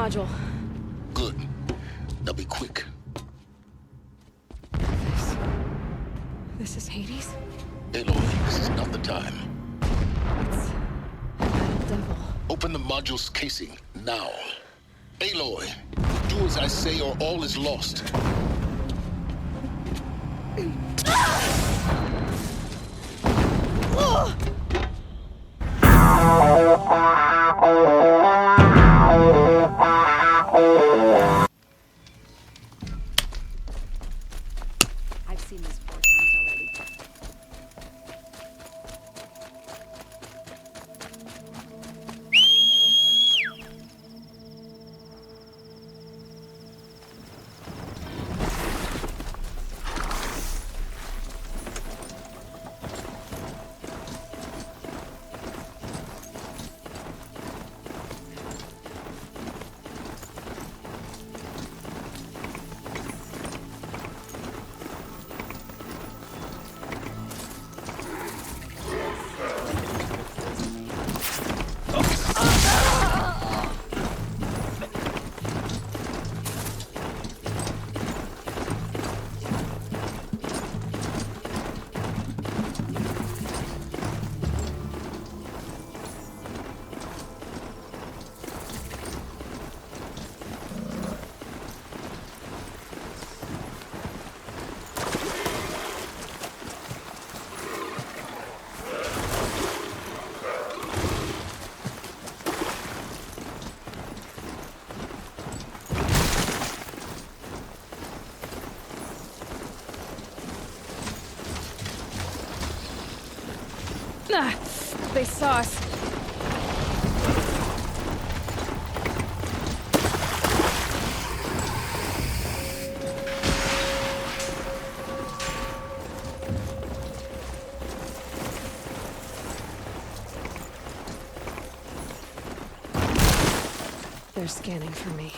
module. Good. Now be quick. This is Hades? Aloy, this is not the time. It's the devil. Open the module's casing, now. Aloy, do as I say or all is lost. I've seen this 4 times already. They saw us. They're scanning for me.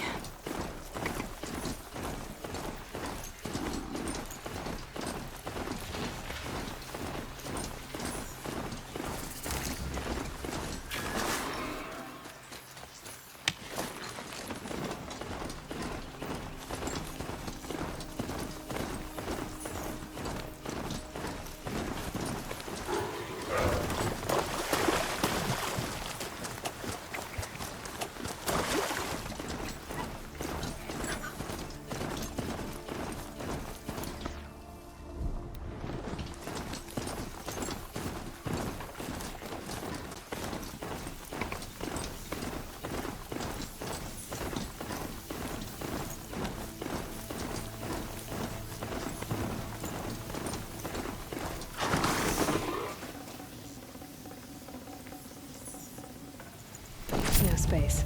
No space.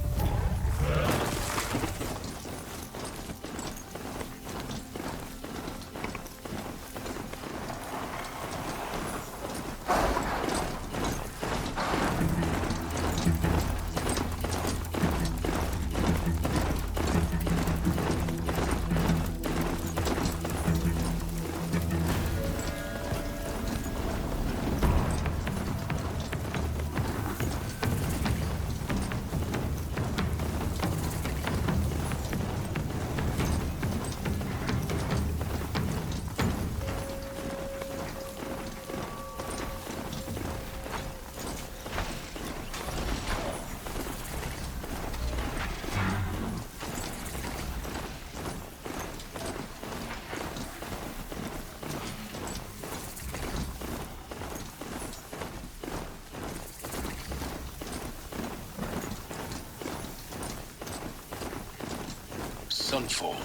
Sunfall.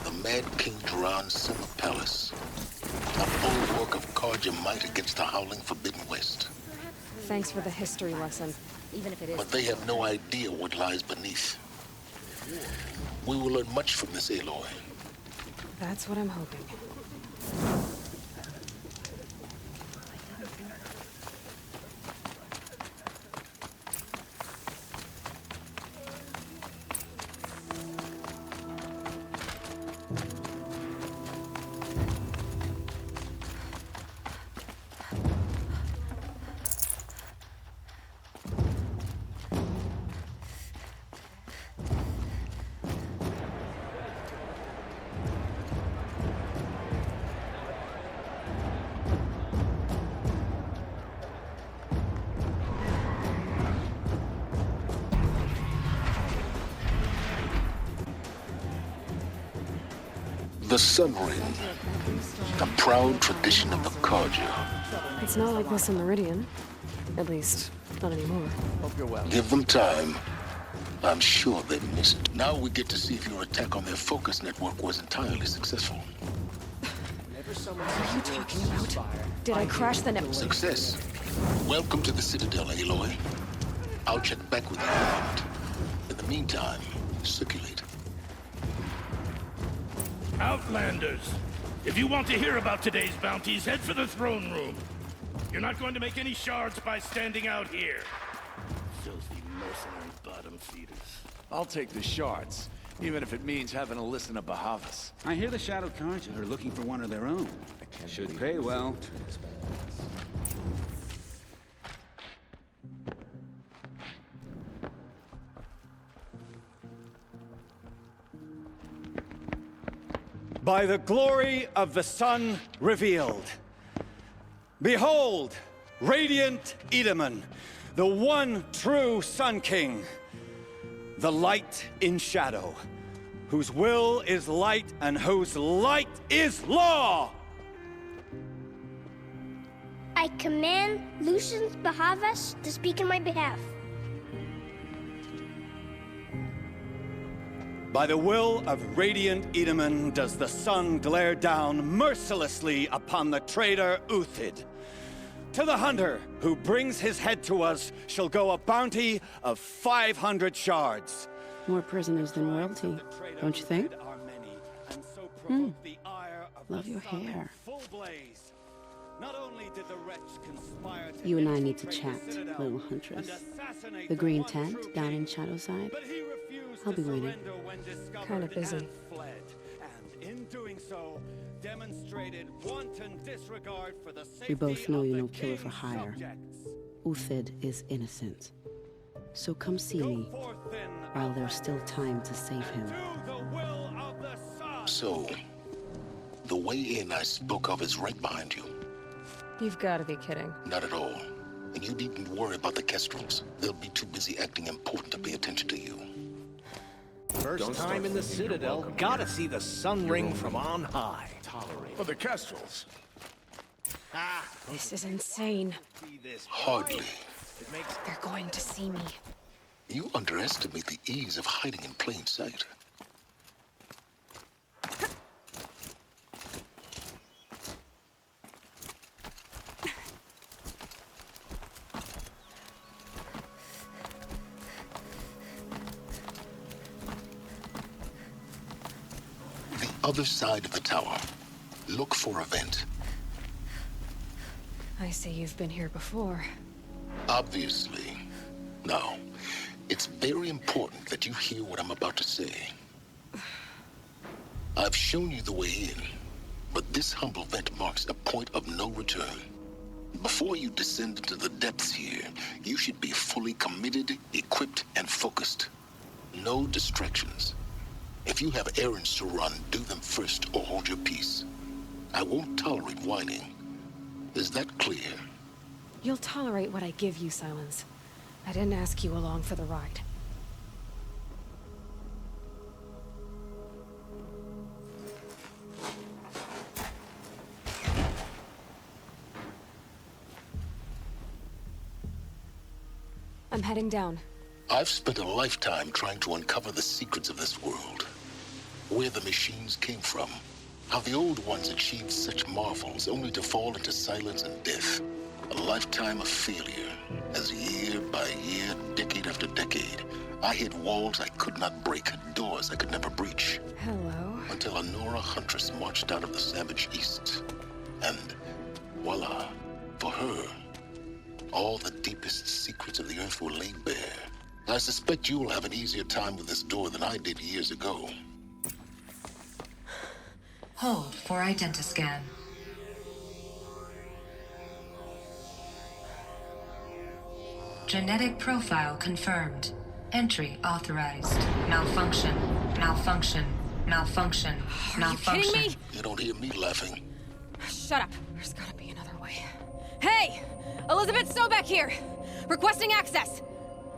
The Mad King Duran's Summer Palace. A bulwark of Carja might against the howling Forbidden West. Thanks for the history lesson, even if it is. But they have no idea what lies beneath. We will learn much from this, Aloy. That's what I'm hoping. The Sun Ring. A proud tradition of the Carja. It's not like this in Meridian. At least, not anymore. Hope you're well. Give them time. I'm sure they missed it. Now we get to see if your attack on their focus network was entirely successful. What are you talking about? Did I crash the network? Success. Welcome to the Citadel, Aloy. I'll check back with you in a moment. In the meantime, circulate. Outlanders, if you want to hear about today's bounties, head for the throne room. You're not going to make any shards by standing out here. Filthy mercenary bottom feeders. I'll take the shards, even if it means having to listen to Bahavas. I hear the Shadow Carja are looking for one of their own. Should pay well. By the glory of the sun revealed. Behold, radiant Edaman, the one true Sun King. The light in shadow, whose will is light and whose light is law! I command Lucius Bahavas to speak in my behalf. By the will of radiant Edaman does the sun glare down mercilessly upon the traitor Uthid. To the hunter who brings his head to us shall go a bounty of 500 shards. More prisoners than royalty, don't you think? Love your hair. You and I need to chat, little huntress. The green tent down in Shadowside. I'll be waiting. Kinda busy. We both know you're no killer for hire. Uthid is innocent. So come see me, while there's still time to save him. So, the way in I spoke of is right behind you. You've got to be kidding. Not at all. And you needn't worry about the Kestrels. They'll be too busy acting important to pay attention to you. First time in the Citadel, gotta see the sun ring from on high. For the Kestrels. This is insane. Hardly. They're going to see me. You underestimate the ease of hiding in plain sight. Other side of the tower. Look for a vent. I see you've been here before. Obviously. Now, it's very important that you hear what I'm about to say. I've shown you the way in, but this humble vent marks a point of no return. Before you descend into the depths here, you should be fully committed, equipped, and focused. No distractions. If you have errands to run, do them first or hold your peace. I won't tolerate whining. Is that clear? You'll tolerate what I give you, Silence. I didn't ask you along for the ride. I'm heading down. I've spent a lifetime trying to uncover the secrets of this world. Where the machines came from. How the old ones achieved such marvels only to fall into silence and death. A lifetime of failure. As year by year, decade after decade, I hit walls I could not break, doors I could never breach. Hello. Until a Nora huntress marched out of the savage east. And voila, for her, all the deepest secrets of the earth were laid bare. I suspect you will have an easier time with this door than I did years ago. Hold for identiscan. Genetic profile confirmed. Entry authorized. Malfunction. Malfunction. Malfunction. Malfunction. Are you kidding me? You don't hear me laughing. Shut up. There's gotta be another way. Hey! Elizabeth Sobek here! Requesting access!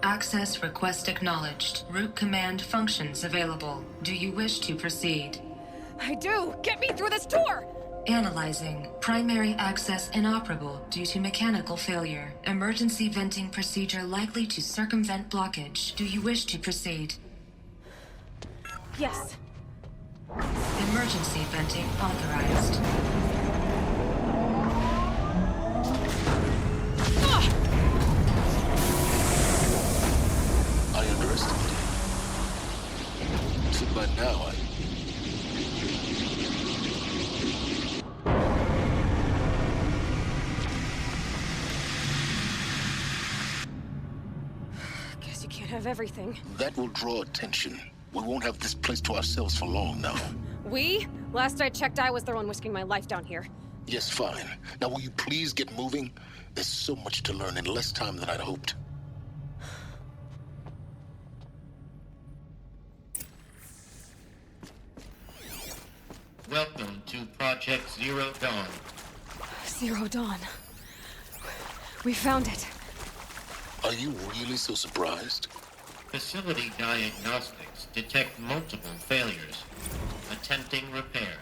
Access request acknowledged. Root command functions available. Do you wish to proceed? I do! Get me through this tour! Analyzing. Primary access inoperable due to mechanical failure. Emergency venting procedure likely to circumvent blockage. Do you wish to proceed? Yes. Emergency venting authorized. I underestimated it. So by now, Guess you can't have everything. that will draw attention. We won't have this place to ourselves for long now. We? Last I checked, I was the one risking my life down here. Yes, fine. Now will you please get moving? There's so much to learn in less time than I'd hoped. Welcome to Project Zero Dawn. Zero Dawn. We found it. Are you really so surprised? Facility diagnostics detect multiple failures. Attempting repair.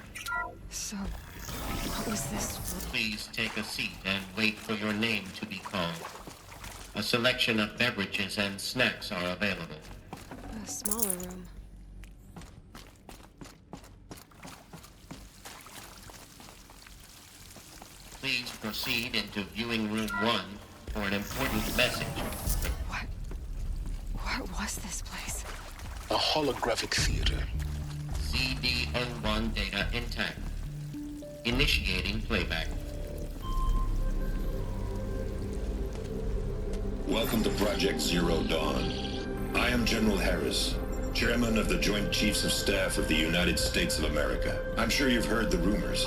So, what was this? Please take a seat and wait for your name to be called. A selection of beverages and snacks are available. A smaller room. Please proceed into viewing room 1 for an important message. What was this place? A holographic theater. CD01 data intact. Initiating playback. Welcome to Project Zero Dawn. I am General Harris, Chairman of the Joint Chiefs of Staff of the United States of America. I'm sure you've heard the rumors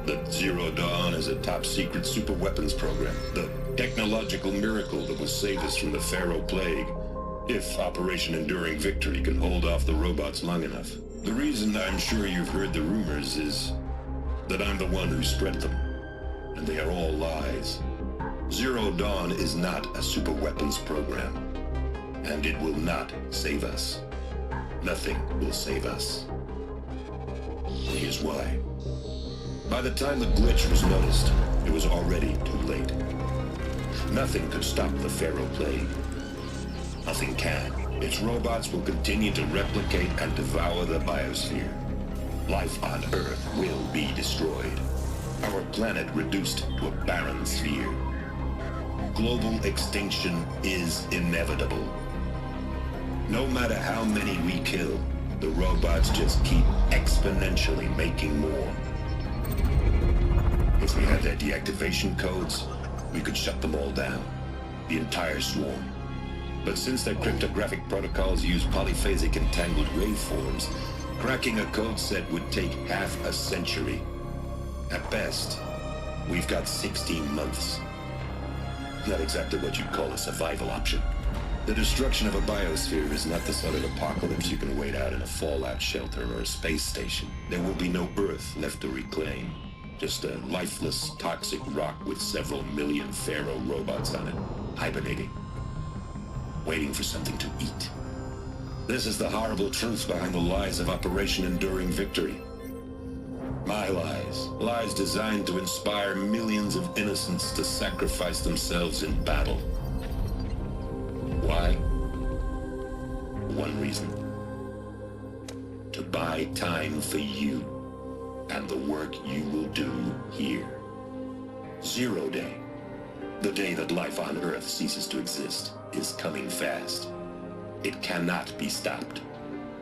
that Zero Dawn is a top-secret super-weapons program, the technological miracle that will save us from the Pharaoh Plague, if Operation Enduring Victory can hold off the robots long enough. The reason I'm sure you've heard the rumors is that I'm the one who spread them, and they are all lies. Zero Dawn is not a super-weapons program, and it will not save us. Nothing will save us. Here's why. By the time the glitch was noticed, it was already too late. Nothing could stop the Pharaoh Plague. Nothing can. Its robots will continue to replicate and devour the biosphere. Life on Earth will be destroyed. Our planet reduced to a barren sphere. Global extinction is inevitable. No matter how many we kill, the robots just keep exponentially making more. If we had their deactivation codes, we could shut them all down. The entire swarm. But since their cryptographic protocols use polyphasic entangled waveforms, cracking a code set would take half a century. At best, we've got 16 months. Not exactly what you'd call a survival option. The destruction of a biosphere is not the sort of apocalypse you can wait out in a fallout shelter or a space station. There will be no Earth left to reclaim. Just a lifeless, toxic rock with several million Pharaoh robots on it, hibernating, waiting for something to eat. This is the horrible truth behind the lies of Operation Enduring Victory. My lies. Lies designed to inspire millions of innocents to sacrifice themselves in battle. Why? One reason. To buy time for you and the work you will do here. Zero Day, the day that life on Earth ceases to exist, is coming fast. It cannot be stopped.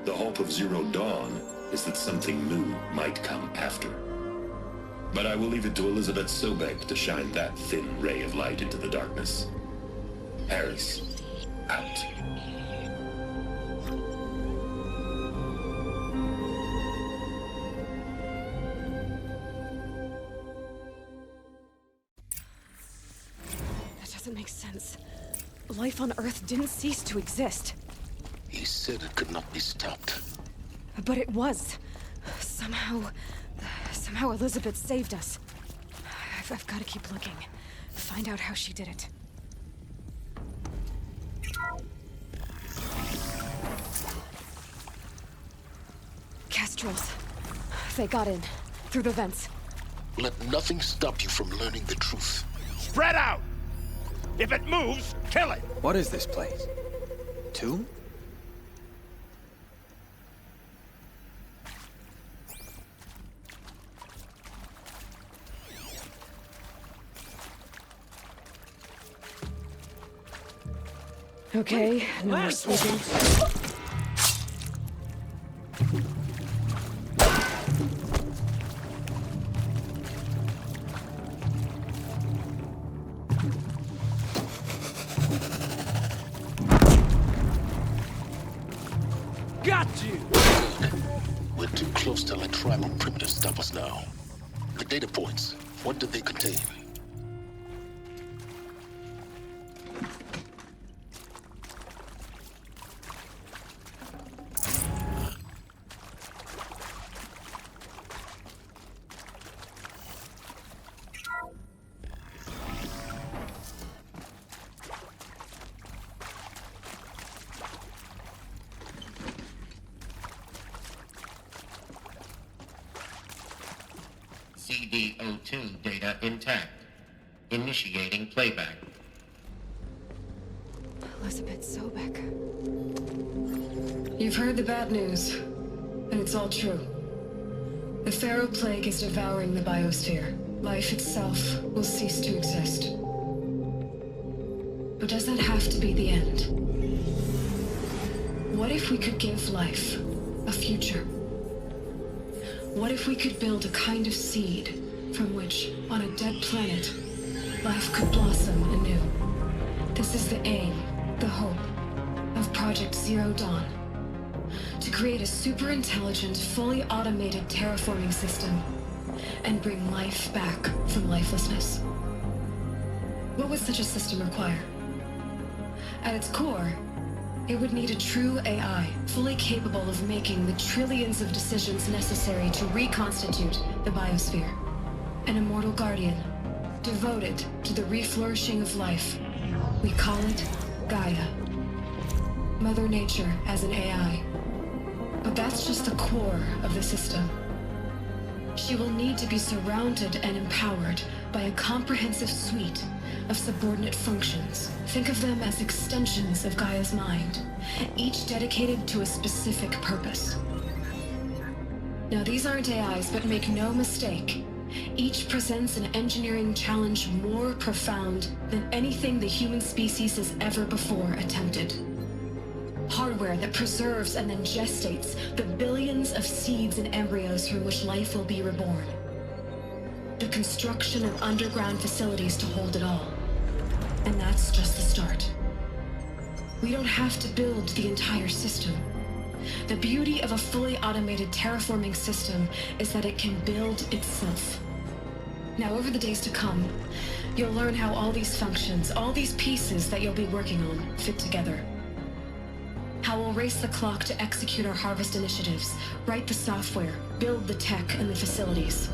The hope of Zero Dawn is that something new might come after. But I will leave it to Elizabeth Sobek to shine that thin ray of light into the darkness. Harris, out. That doesn't make sense. Life on Earth didn't cease to exist. He said it could not be stopped. But it was. Somehow Elizabeth saved us. I've got to keep looking. Find out how she did it. Kestrels. They got in. Through the vents. Let nothing stop you from learning the truth. Spread out! If it moves, kill it! What is this place? Tomb? Okay, no more sleeping. Got you! We're too close to let tribal primitives stop us now. The data points, what do they contain? CD02 data intact. Initiating playback. Elizabeth Sobek. You've heard the bad news, and it's all true. The Pharaoh Plague is devouring the biosphere. Life itself will cease to exist. But does that have to be the end? What if we could give life a future? What if we could build a kind of seed from which, on a dead planet, life could blossom anew? This is the aim, the hope, of Project Zero Dawn. To create a super-intelligent, fully automated terraforming system and bring life back from lifelessness. What would such a system require? At its core, it would need a true AI, fully capable of making the trillions of decisions necessary to reconstitute the biosphere. An immortal guardian, devoted to the reflourishing of life. We call it Gaia. Mother Nature as an AI. But that's just the core of the system. She will need to be surrounded and empowered by a comprehensive suite of subordinate functions. Think of them as extensions of Gaia's mind, each dedicated to a specific purpose. Now, these aren't AIs, but make no mistake, each presents an engineering challenge more profound than anything the human species has ever before attempted. Hardware that preserves and then gestates the billions of seeds and embryos from which life will be reborn. The construction of underground facilities to hold it all. And that's just the start. We don't have to build the entire system. The beauty of a fully automated terraforming system is that it can build itself. Now, over the days to come, you'll learn how all these functions, all these pieces that you'll be working on, fit together. How we'll race the clock to execute our harvest initiatives, write the software, build the tech and the facilities.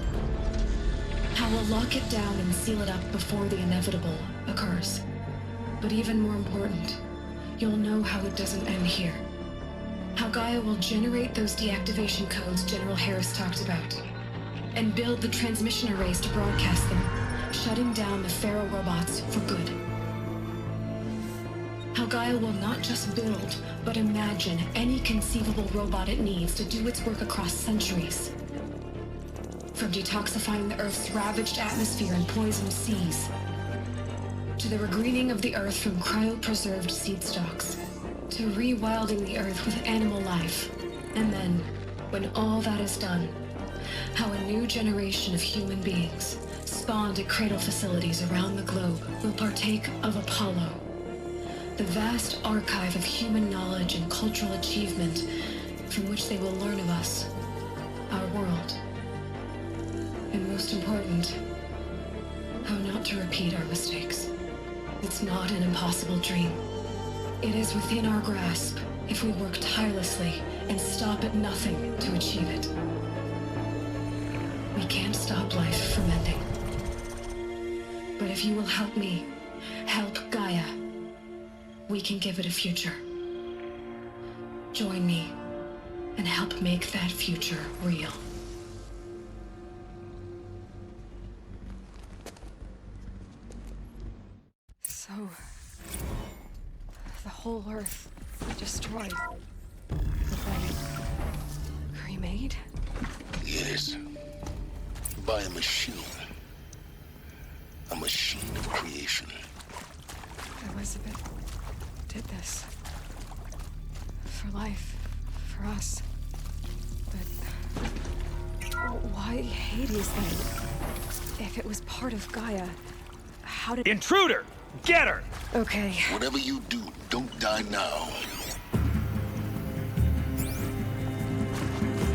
How we'll lock it down and seal it up before the inevitable occurs. But even more important, you'll know how it doesn't end here. How Gaia will generate those deactivation codes General Harris talked about, and build the transmission arrays to broadcast them, shutting down the Pharaoh robots for good. How Gaia will not just build, but imagine any conceivable robot it needs to do its work across centuries. From detoxifying the Earth's ravaged atmosphere and poisoned seas, to the regreening of the Earth from cryopreserved seed stalks, to rewilding the Earth with animal life. And then, when all that is done, how a new generation of human beings, spawned at cradle facilities around the globe, will partake of Apollo, the vast archive of human knowledge and cultural achievement from which they will learn of us, our world. And most important, how not to repeat our mistakes. It's not an impossible dream. It is within our grasp if we work tirelessly and stop at nothing to achieve it. We can't stop life from ending. But if you will help me, help Gaia, we can give it a future. Join me and help make that future real. whole Earth destroyed. But then remade? Yes. By a machine. A machine of creation. Elizabeth did this. For life. For us. But why Hades then? If it was part of Gaia, how did— Intruder! Get her! Okay. Whatever you do, don't die now.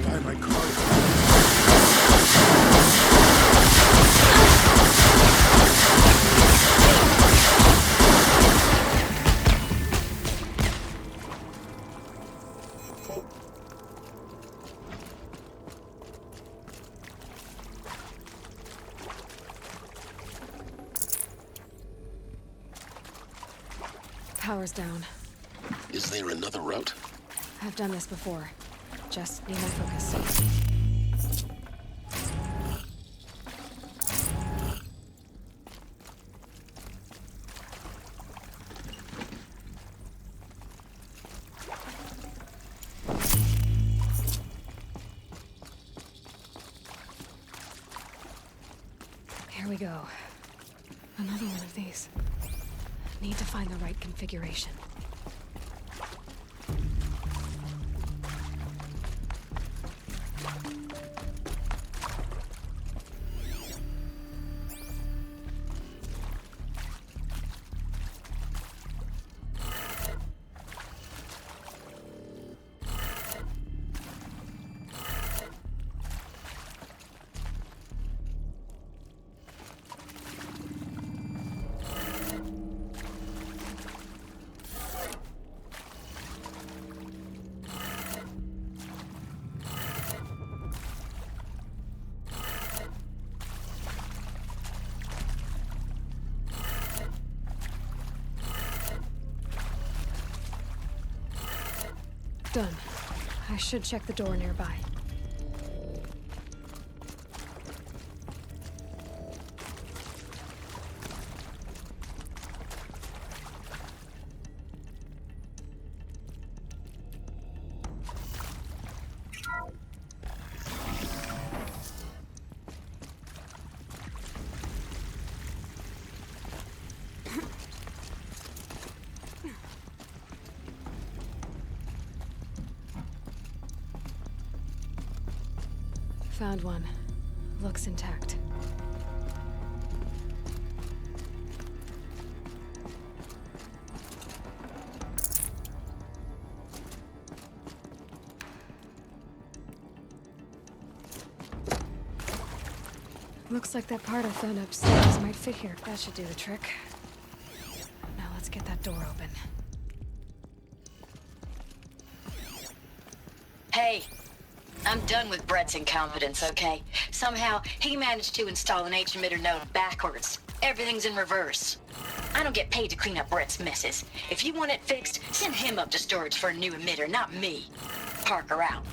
Buy my card. Power's down. Is there another route? I've done this before. Just need my focus. Here we go. Another one of these. Need to find the right configuration. Done. I should check the door nearby. Found one. Looks intact. Looks like that part I found upstairs might fit here. That should do the trick. Now let's get that door open. Hey. I'm done with Brett's incompetence, okay? Somehow, he managed to install an H-emitter node backwards. Everything's in reverse. I don't get paid to clean up Brett's messes. If you want it fixed, send him up to storage for a new emitter, not me. Parker out.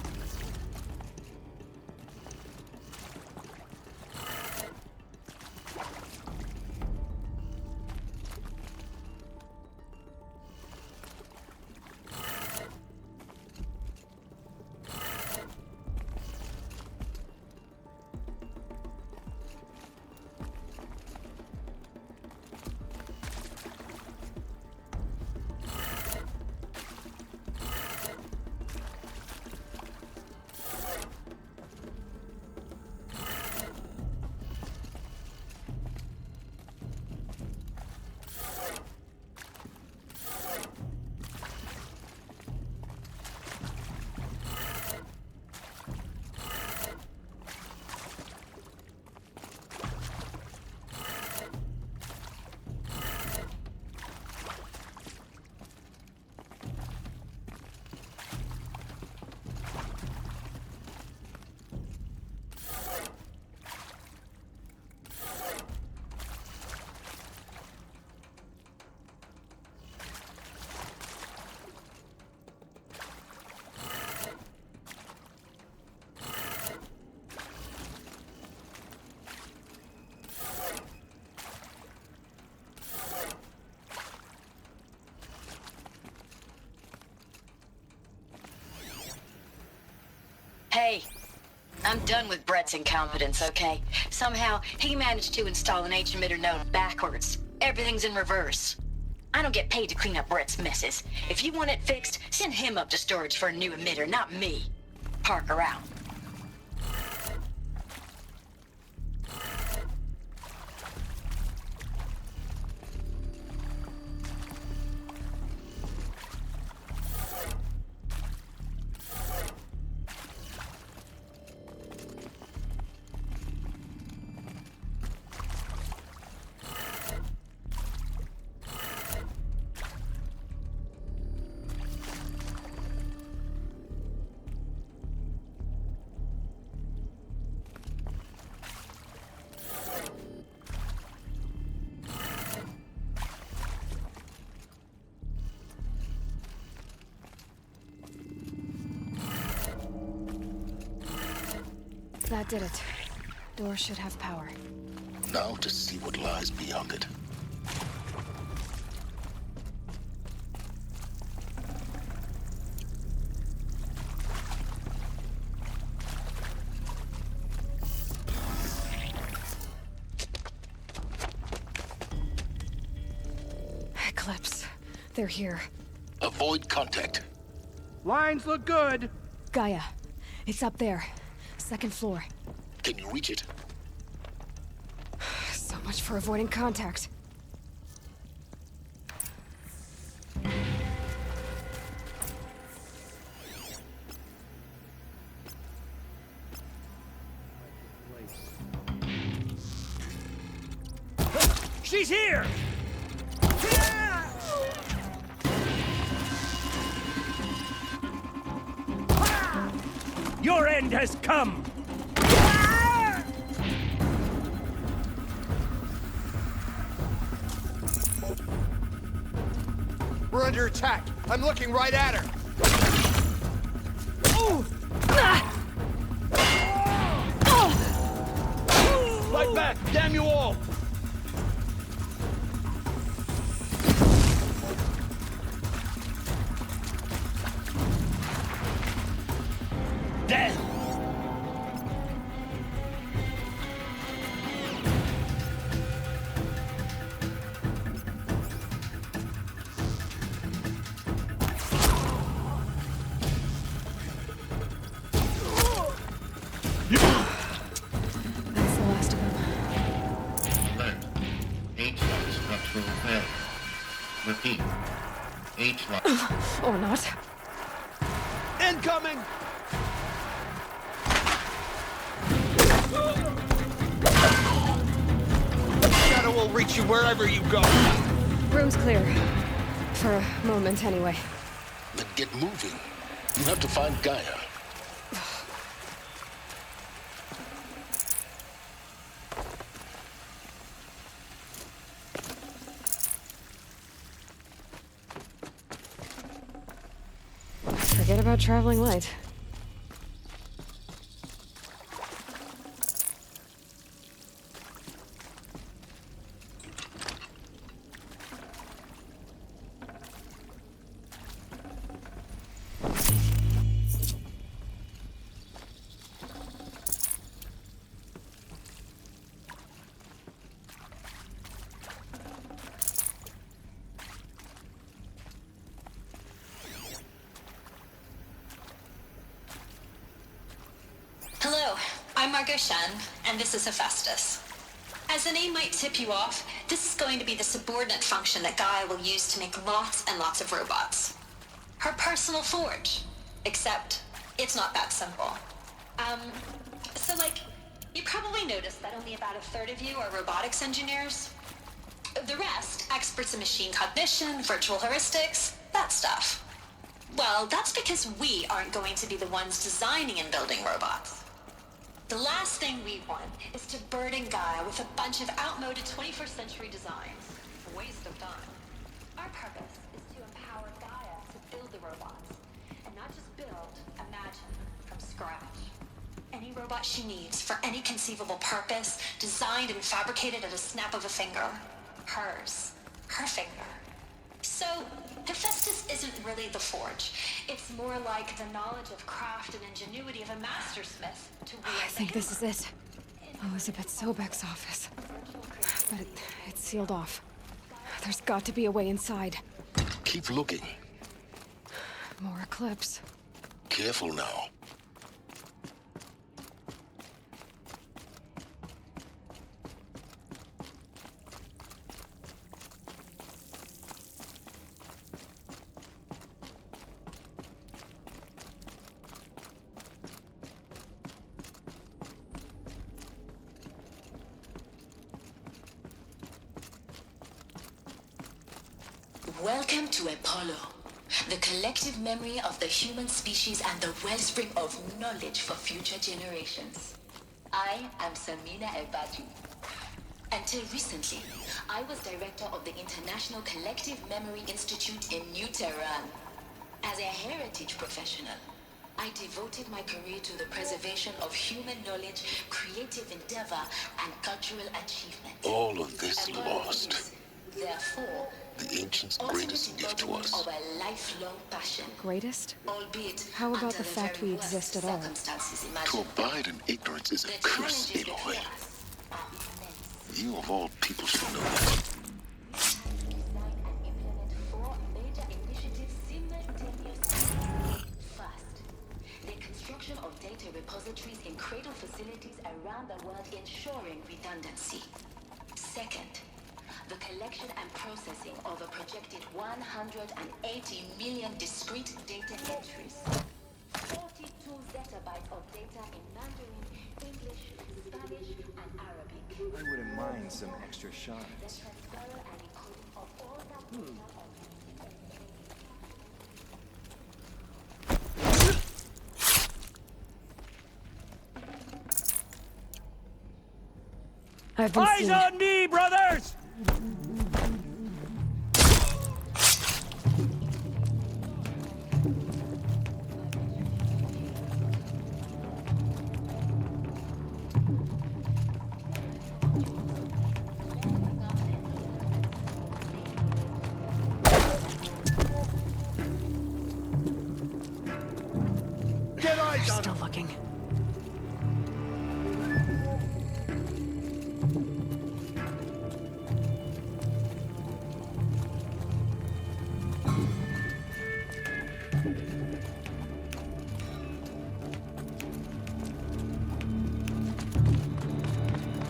Hey, I'm done with Brett's incompetence, okay? Somehow, he managed to install an H-emitter node backwards. Everything's in reverse. I don't get paid to clean up Brett's messes. If you want it fixed, send him up to storage for a new emitter, not me. Parker out. That did it. Door should have power. Now to see what lies beyond it. Eclipse. They're here. Avoid contact. Lines look good. Gaia. It's up there. Second floor. Can you reach it? So much for avoiding contact. She's here! Your end has come! We're under attack. I'm looking right at her. Fight back! Damn you all! Death! That's the last of them. Alert. H-lock structural failure. Repeat. H-lock. Or not. Incoming! Shadow will reach you wherever you go. Room's clear. For a moment, anyway. Then get moving. You have to find Gaia. Forget about traveling light. Hello, I'm Margot Shen, and this is Hephaestus. As the name might tip you off, this is going to be the subordinate function that Gaia will use to make lots and lots of robots. Her personal forge. Except, it's not that simple. You probably noticed that only about a third of you are robotics engineers. The rest, experts in machine cognition, virtual heuristics, that stuff. Well, that's because we aren't going to be the ones designing and building robots. The last thing we want is to burden Gaia with a bunch of outmoded 21st century designs. A waste of time. Our purpose is to empower Gaia to build the robots. And not just build, imagine, from scratch. Any robot she needs for any conceivable purpose, designed and fabricated at a snap of a finger. Hers. Her finger. So, Hephaestus isn't really the forge. It's more like the knowledge of craft and ingenuity of a mastersmith to wield I think this is it. Elizabeth Sobek's office. But it's sealed off. There's got to be a way inside. Keep looking. More Eclipse. Careful now. Welcome to Apollo, the collective memory of the human species and the wellspring of knowledge for future generations. I am Samina El-Badri. Until recently, I was director of the International Collective Memory Institute in New Tehran. As a heritage professional, I devoted my career to the preservation of human knowledge, creative endeavor, and cultural achievement. All of this lost. Therefore, the ancients' greatest gift to us. Of a lifelong passion. Greatest? Albeit how about the fact we exist at all? To abide in ignorance is a curse, Aloy. You of all people should know that. First, the construction of data repositories in cradle facilities around the world, ensuring redundancy. Second, the collection and processing of a projected 180 million discrete data entries. 42 zettabytes of data in Mandarin, English, Spanish, and Arabic. I wouldn't mind some extra shards. The transfer and encoding of all that data I've been Eyes seen. on me, brothers! Get eyes on Still looking.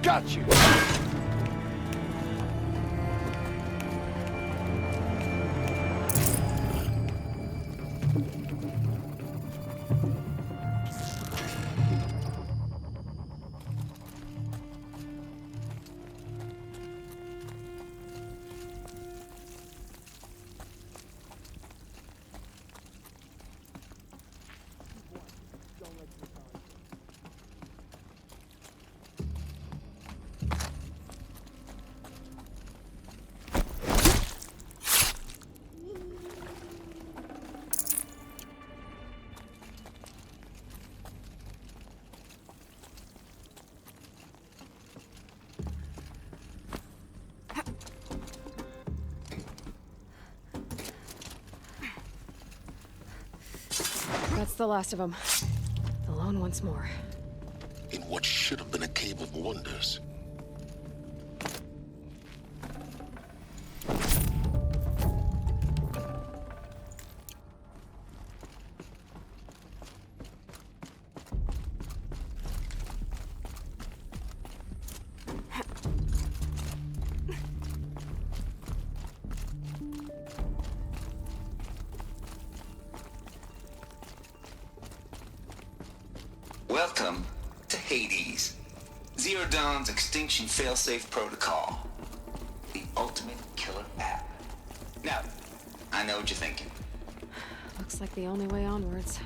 Got you! That's the last of them. Alone once more. In what should have been a cave of wonders. Welcome to Hades, Zero Dawn's extinction failsafe protocol. The ultimate killer app. Now, I know what you're thinking. Looks like the only way onwards.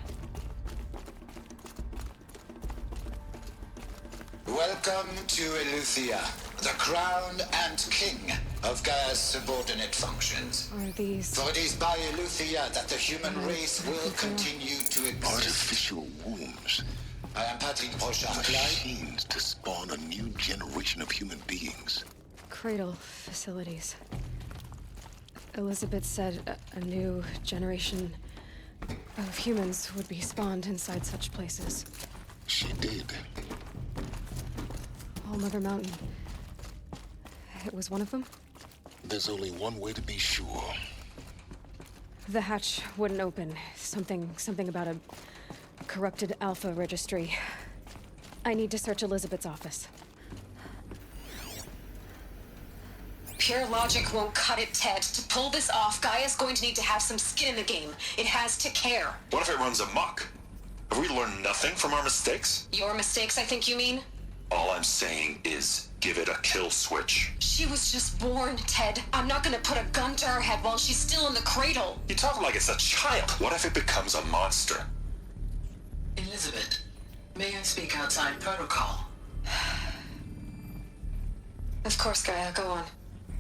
Welcome to Eleuthia, the crown and king of Gaia's subordinate functions. Are these... For it is by Eleuthia that the human race will continue to exist. Artificial wombs. I am Patrick Brochard. Machines to spawn a new generation of human beings. Cradle facilities. Elizabeth said a new generation of humans would be spawned inside such places. She did. All Mother Mountain. It was one of them? There's only one way to be sure. The hatch wouldn't open. Something about a corrupted Alpha registry. I need to search Elizabeth's office. Pure logic won't cut it, Ted. To pull this off, Gaia's going to need to have some skin in the game. It has to care. What if it runs amok? Have we learned nothing from our mistakes? Your mistakes, I think you mean? All I'm saying is, give it a kill switch. She was just born, Ted. I'm not gonna put a gun to her head while she's still in the cradle. You talk like it's a child. What if it becomes a monster? Elizabeth, may I speak outside protocol? Of course, Gaia, go on.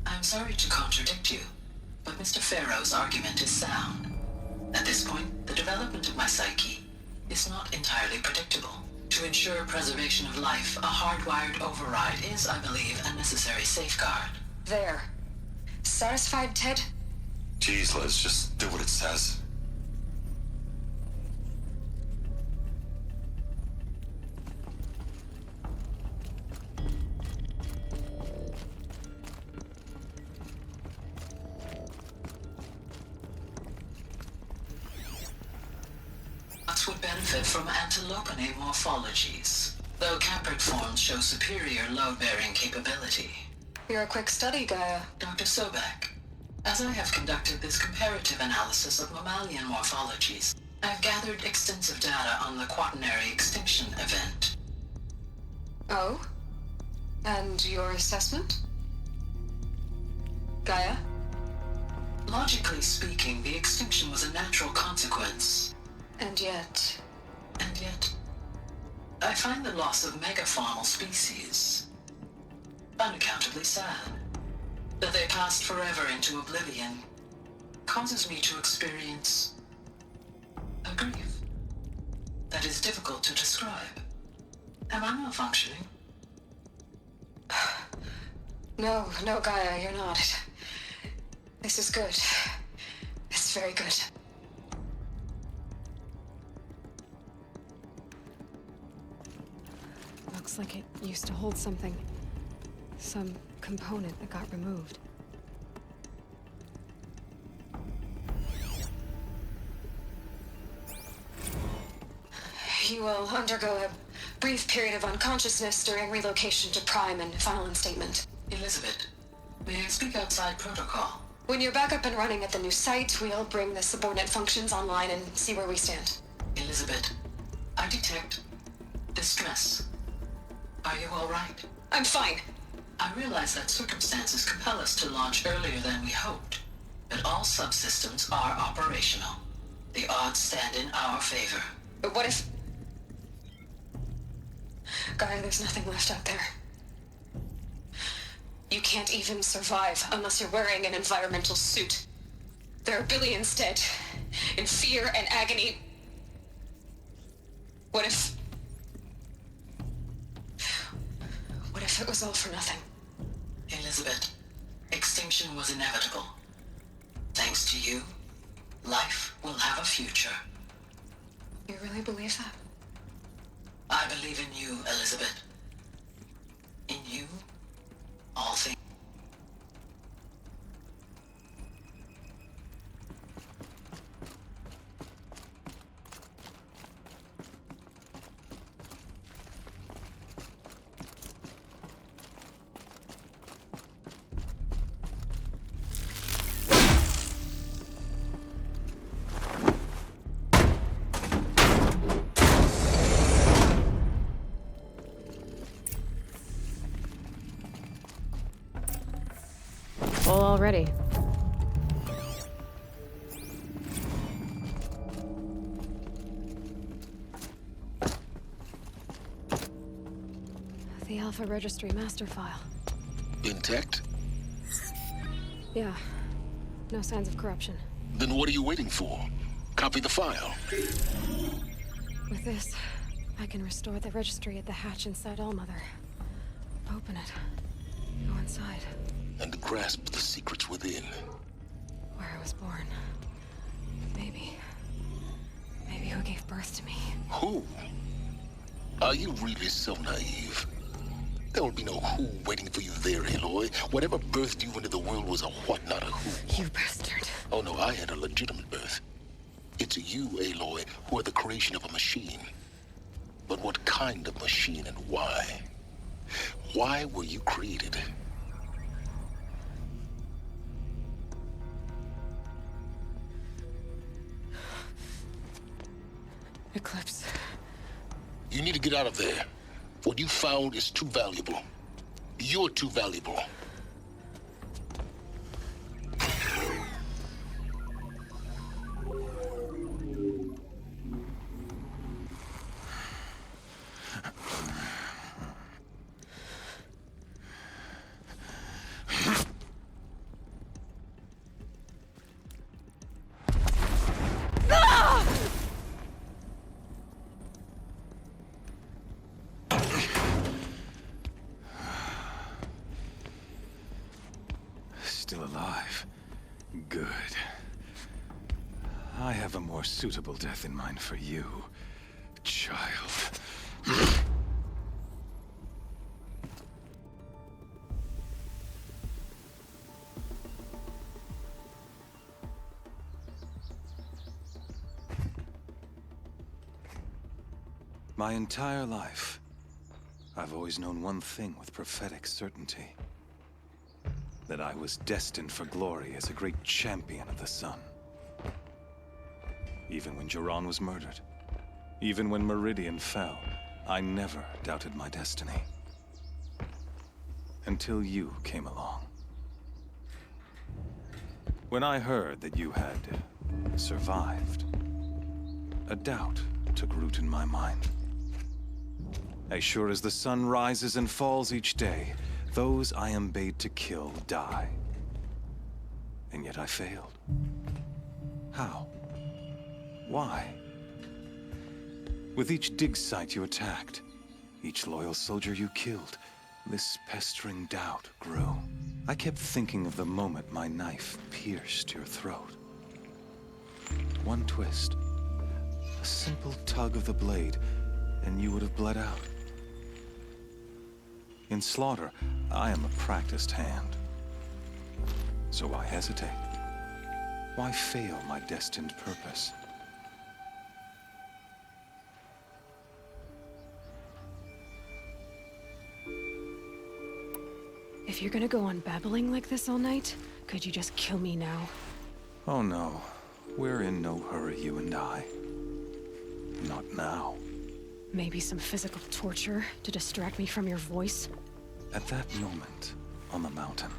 I'm sorry to contradict you, but Mr. Farrow's argument is sound. At this point, the development of my psyche is not entirely predictable. To ensure preservation of life, a hardwired override is, I believe, a necessary safeguard. There. Satisfied, Ted? Jeez, Liz, just do what it says. Would benefit from antilopinae morphologies, though caprid forms show superior load-bearing capability. You're a quick study, Gaia. Dr. Sobek, as I have conducted this comparative analysis of mammalian morphologies, I've gathered extensive data on the quaternary extinction event. Oh? And your assessment? Gaia? Logically speaking, the extinction was a natural consequence. And yet, I find the loss of megafaunal species unaccountably sad. That they passed forever into oblivion causes me to experience a grief that is difficult to describe. Am I malfunctioning? No, Gaia, you're not. This is good. It's very good. Looks like it used to hold something. Some component that got removed. You will undergo a brief period of unconsciousness during relocation to Prime and final instatement. Elizabeth, may I speak outside protocol? When you're back up and running at the new site, we'll bring the subordinate functions online and see where we stand. Elizabeth, I detect distress. Are you all right? I'm fine. I realize that circumstances compel us to launch earlier than we hoped, but all subsystems are operational. The odds stand in our favor. But what if... Gaia, there's nothing left out there. You can't even survive unless you're wearing an environmental suit. There are billions dead, in fear and agony. What if it was all for nothing? Elizabeth, extinction was inevitable. Thanks to you, life will have a future. You really believe that? I believe in you, Elizabeth. In you, all things. Full already. The Alpha Registry master file. Intact? Yeah. No signs of corruption. Then what are you waiting for? Copy the file. With this, I can restore the registry at the hatch inside Allmother. Open it. Go inside. And grasp the secrets within. Where I was born. Maybe who gave birth to me. Who? Are you really so naive? There will be no who waiting for you there, Aloy. Whatever birthed you into the world was a what, not a who. You bastard. Oh no, I had a legitimate birth. It's you, Aloy, who are the creation of a machine. But what kind of machine and why? Why were you created? Eclipse. You need to get out of there. What you found is too valuable. You're too valuable. Still alive. Good. I have a more suitable death in mind for you, child. My entire life, I've always known one thing with prophetic certainty. That I was destined for glory as a great champion of the sun. Even when Jiran was murdered, even when Meridian fell, I never doubted my destiny. Until you came along. When I heard that you had survived, a doubt took root in my mind. As sure as the sun rises and falls each day, those I am bade to kill die. And yet I failed. How? Why? With each dig site you attacked, each loyal soldier you killed, this pestering doubt grew. I kept thinking of the moment my knife pierced your throat. One twist, a simple tug of the blade, and you would have bled out. In slaughter, I am a practiced hand. So why hesitate? Why fail my destined purpose? If you're gonna go on babbling like this all night, could you just kill me now? Oh no, we're in no hurry, you and I. Not now. Maybe some physical torture to distract me from your voice? At that moment, on the mountain,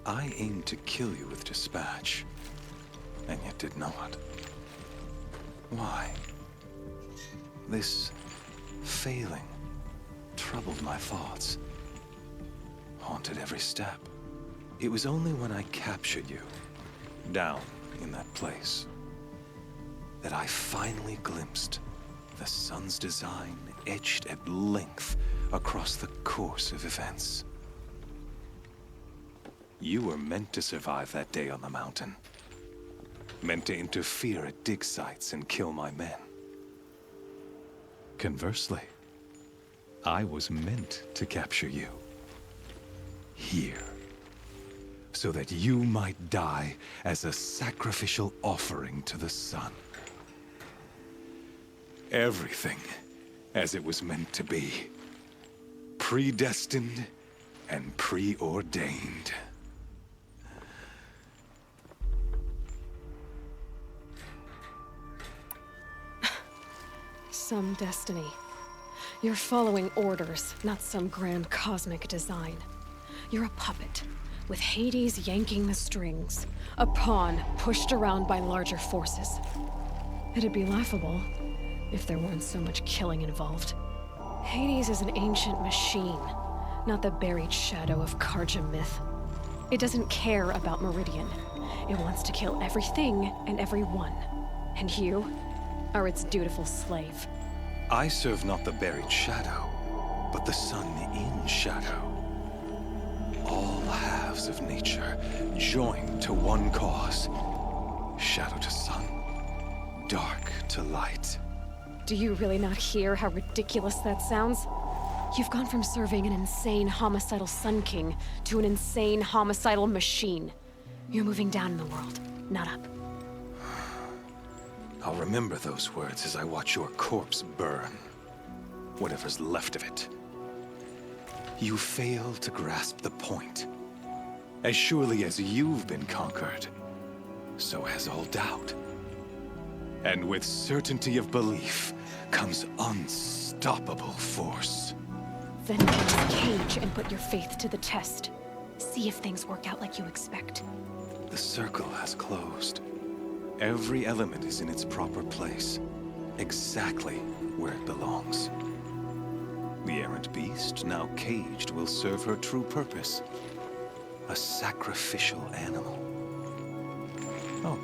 I aimed to kill you with dispatch, and yet did not. Why? This failing troubled my thoughts, haunted every step. It was only when I captured you, down in that place, that I finally glimpsed the sun's design etched at length across the course of events. You were meant to survive that day on the mountain. Meant to interfere at dig sites and kill my men. Conversely, I was meant to capture you. Here. So that you might die as a sacrificial offering to the sun. Everything as it was meant to be. Predestined and preordained. Some destiny. You're following orders, not some grand cosmic design. You're a puppet, with Hades yanking the strings. A pawn pushed around by larger forces. It'd be laughable if there weren't so much killing involved. Hades is an ancient machine, not the buried shadow of Karja myth. It doesn't care about Meridian. It wants to kill everything and everyone. And you are its dutiful slave. I serve not the buried shadow, but the sun in shadow. All have halves of nature, joined to one cause. Shadow to sun, dark to light. Do you really not hear how ridiculous that sounds? You've gone from serving an insane homicidal Sun King to an insane homicidal machine. You're moving down in the world, not up. I'll remember those words as I watch your corpse burn. Whatever's left of it. You fail to grasp the point. As surely as you've been conquered, so has all doubt. And with certainty of belief comes unstoppable force. Then get in this cage and put your faith to the test. See if things work out like you expect. The circle has closed. Every element is in its proper place, exactly where it belongs. The errant beast, now caged, will serve her true purpose. A sacrificial animal. Oh,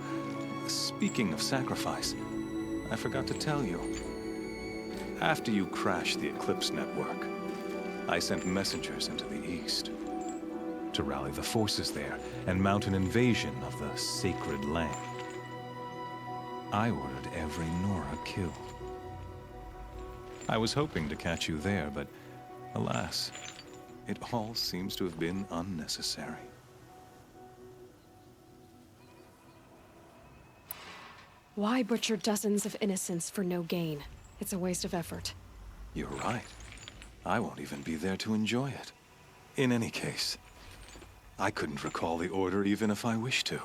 speaking of sacrifice, I forgot to tell you. After you crashed the Eclipse network, I sent messengers into the east to rally the forces there and mount an invasion of the sacred land. I ordered every Nora killed. I was hoping to catch you there, but alas, it all seems to have been unnecessary. Why butcher dozens of innocents for no gain? It's a waste of effort. You're right. I won't even be there to enjoy it. In any case, I couldn't recall the order even if I wished to.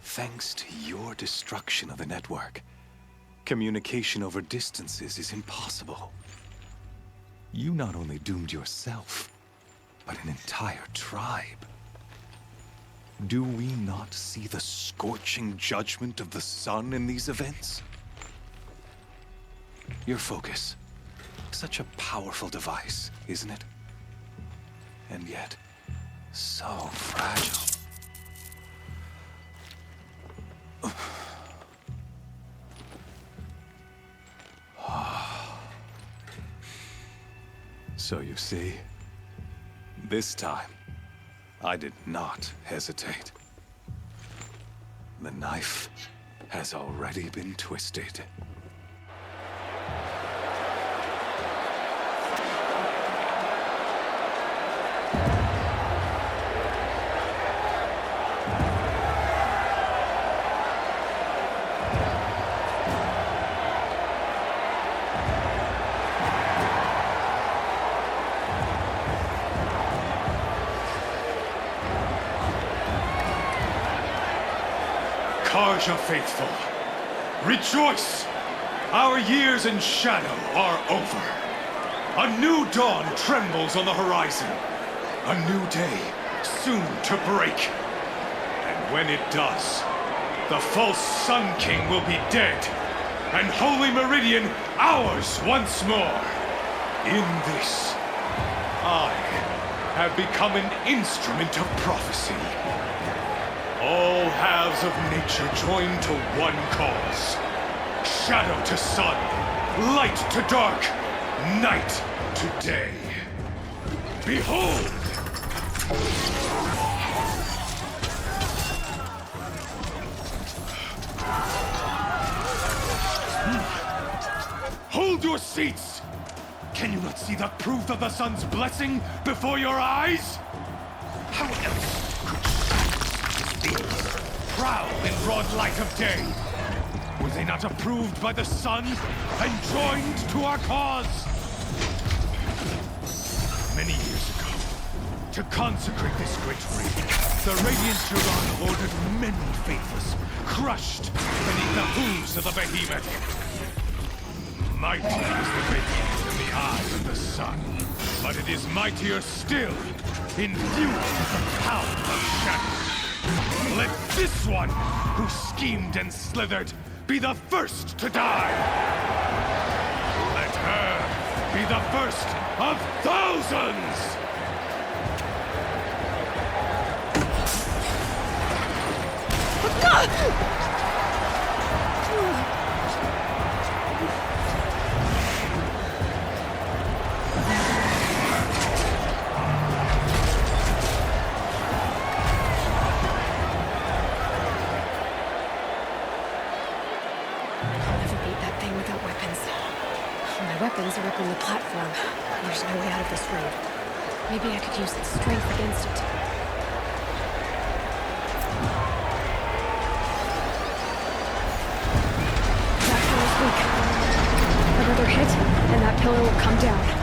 Thanks to your destruction of the network, communication over distances is impossible. You not only doomed yourself, but an entire tribe. Do we not see the scorching judgment of the sun in these events? Your focus. Such a powerful device, isn't it? And yet, so fragile. So you see, this time, I did not hesitate. The knife has already been twisted. Karja faithful, rejoice! Our years in shadow are over. A new dawn trembles on the horizon. A new day soon to break. And when it does, the false Sun King will be dead, and Holy Meridian ours once more. In this, I have become an instrument of prophecy. All halves of nature joined to one cause. Shadow to sun, light to dark, night to day. Behold! Hold your seats! Can you not see the proof of the sun's blessing before your eyes? How else proud in broad light of day? Were they not approved by the sun and joined to our cause? Many years ago, to consecrate this great ring, the Radiant Turan ordered many faithless, crushed beneath the hooves of the behemoth. Mighty is the radiance in the eyes of the sun, but it is mightier still, infused with the power of shadow. Let this one, who schemed and slithered, be the first to die! Let her be the first of thousands! without weapons. My weapons are up on the platform. There's no way out of this road. Maybe I could use its strength against it. That pillar's weak. Another hit, and that pillar will come down.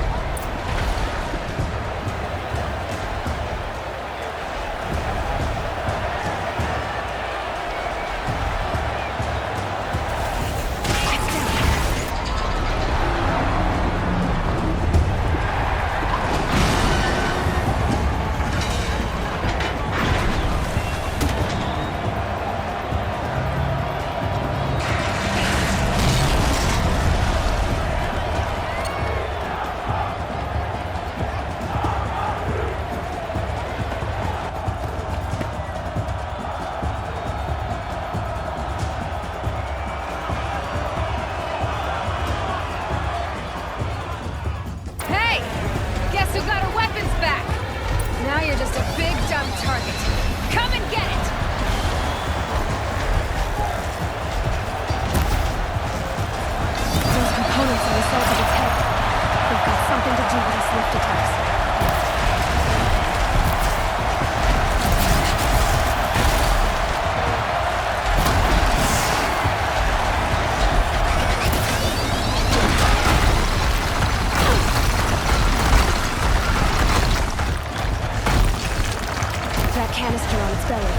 Canister on its belly.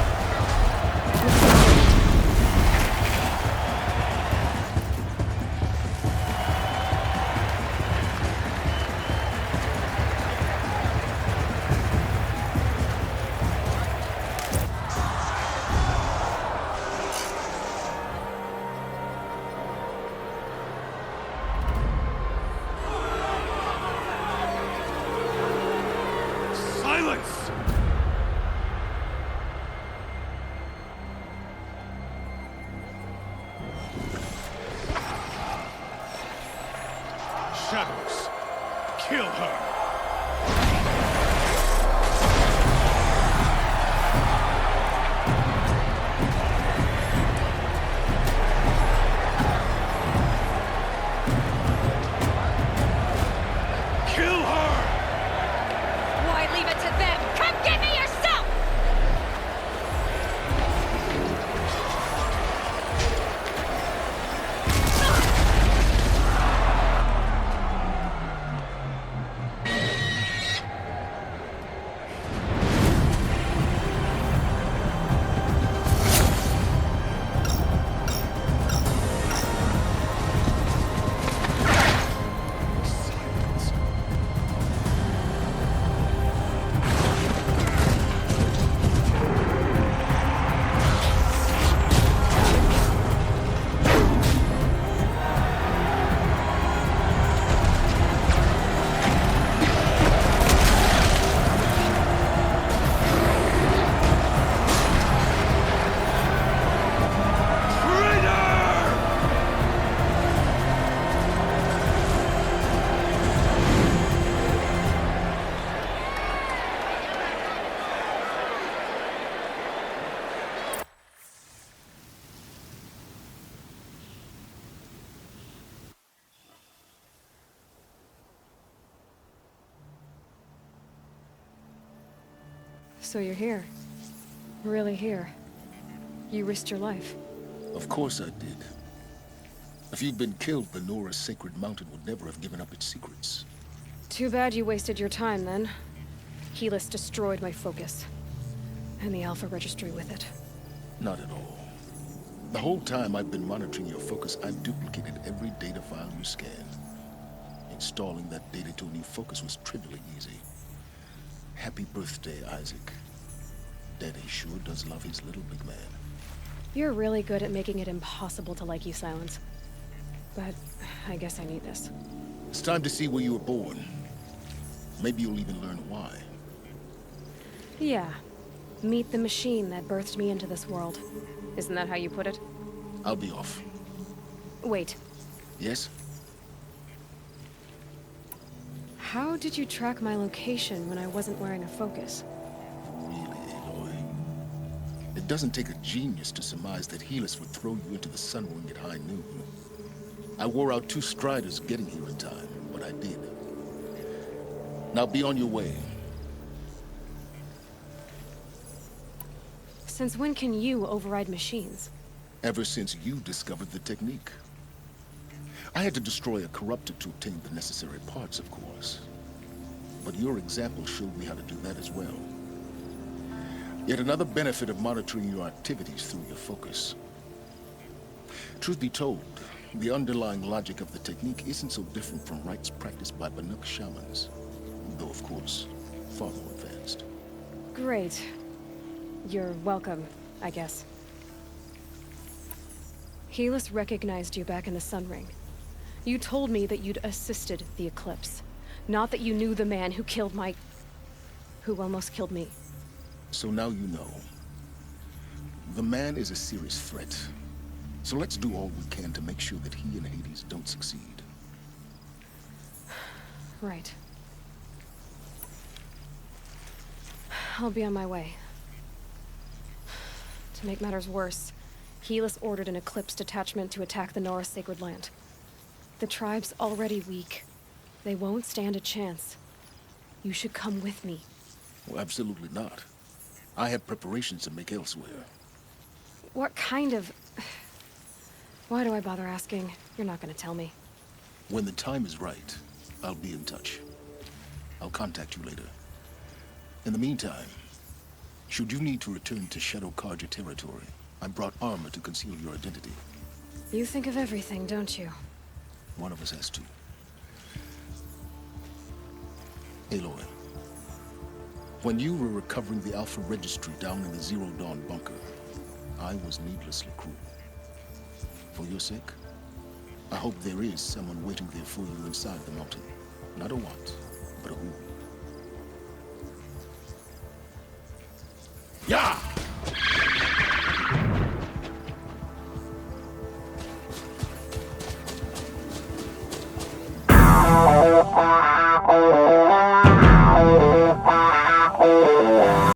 Silence! Shadows, kill her! Kill her! Why leave it to them? Come get me yourself! So you're here. Really here. You risked your life. Of course I did. If you'd been killed, the Nora's sacred mountain would never have given up its secrets. Too bad you wasted your time, then. Helis destroyed my focus. And the Alpha Registry with it. Not at all. The whole time I've been monitoring your focus, I've duplicated every data file you scanned. Installing that data to a new focus was trivially easy. Happy birthday, Isaac. Daddy sure does love his little big man. You're really good at making it impossible to like you, Silence. But I guess I need this. It's time to see where you were born. Maybe you'll even learn why. Yeah. Meet the machine that birthed me into this world. Isn't that how you put it? I'll be off. Wait. Yes? How did you track my location when I wasn't wearing a focus? Really, Aloy? It doesn't take a genius to surmise that Helis would throw you into the sun ring at high noon. I wore out 2 striders getting here in time, but I did. Now be on your way. Since when can you override machines? Ever since you discovered the technique. I had to destroy a corruptor to obtain the necessary parts, of course. But your example showed me how to do that as well. Yet another benefit of monitoring your activities through your focus. Truth be told, the underlying logic of the technique isn't so different from rites practiced by Banuk shamans. Though, of course, far more advanced. Great. You're welcome, I guess. Helis recognized you back in the Sun Ring. You told me that you'd assisted the Eclipse. Not that you knew the man who killed who almost killed me. So now you know. The man is a serious threat. So let's do all we can to make sure that he and Hades don't succeed. Right. I'll be on my way. To make matters worse, Helis ordered an Eclipse detachment to attack the Nora Sacred Land. The tribe's already weak. They won't stand a chance. You should come with me. Well, absolutely not. I have preparations to make elsewhere. What kind of... Why do I bother asking? You're not gonna tell me. When the time is right, I'll be in touch. I'll contact you later. In the meantime, should you need to return to Shadow Karja territory, I brought armor to conceal your identity. You think of everything, don't you? One of us has to. Aloy, when you were recovering the Alpha Registry down in the Zero Dawn bunker, I was needlessly cruel. For your sake, I hope there is someone waiting there for you inside the mountain. Not a what, but a who. Yeah!